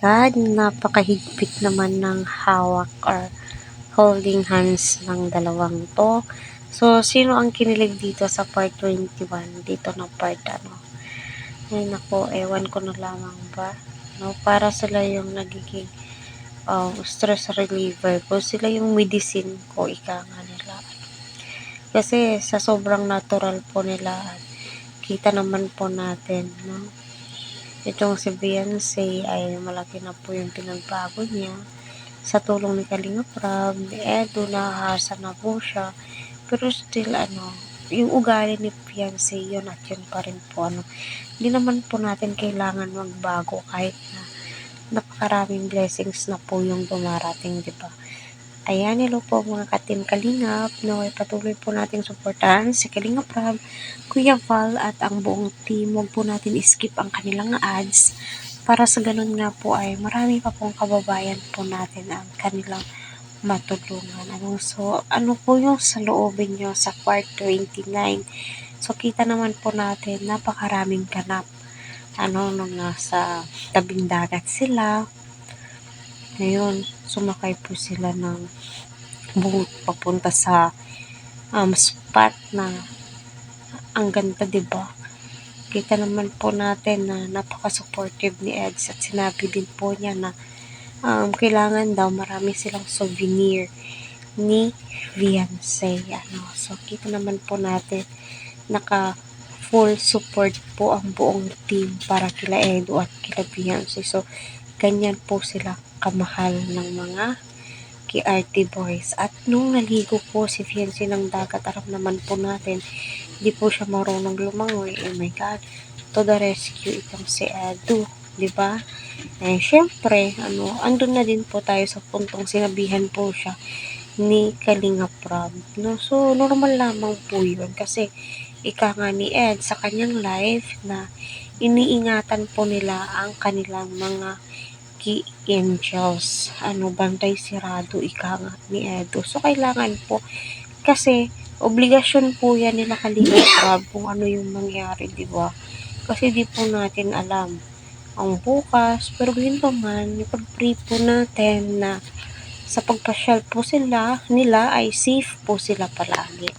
God, napakahigpit naman ng hawak or holding hands ng dalawang to. So, sino ang kinilig dito sa part 21? Dito na part ano? Ay nako, ewan ko na lamang ba. No, para sila yung nagiging stress reliever ko. Sila yung medicine ko, ika nga nila. Kasi sa sobrang natural po nila, kita naman po natin, no? Itong si Beyonce ay malaki na po yung pinagbago niya. Sa tulong ni Kalinga Prab, ni Edo, nakahasa na po siya. Pero still, yung ugali ni Beyonce, yun at yun pa rin po, Hindi naman po natin kailangan magbago kahit na napakaraming blessings na po yung dumarating, di ba? Ayan, hello po mga ka-Team Kalingap. No, patuloy po nating suportahan si Kalinga Prab, Kuya Val at ang buong team. Huwag po natin skip ang kanilang ads para sa ganun nga po ay marami pa pong kababayan po natin ang kanilang matulungan. So, ano po yung sa loobin nyo sa part 29? So, kita naman po natin napakaraming ganap. Nung nasa tabing dagat sila, ngayon, sumakay po sila ng boat papunta sa spot na ang ganda, diba? Kita naman po natin na napaka-supportive ni Eds at sinabi din po niya na kailangan daw marami silang souvenir ni Beyonce. So, kita naman po natin naka full support po ang buong team para kila Edo at kila Beyonce. So, ganyan po sila kamahal ng mga KRT boys. At nung naligo po si Beyonce ng dagat, alam naman po natin, hindi po siya marunong lumangoy. Oh my God, to the rescue itong si Edo, diba? Syempre, andun na din po tayo sa puntong sinabihan po siya ni Kalinga Prab. No? So, normal lamang po yun kasi ika nga ni Ed sa kanyang live na iniingatan po nila ang kanilang mga key angels. Bantay sirado, ika nga ni Edo. So, kailangan po kasi obligasyon po yan nila Kalinga Prab kung ano yung mangyari, di ba? Kasi di po natin alam ang bukas, pero yun pa man, ipag-pray po natin na sa pagpasyal po nila ay safe po sila palagi.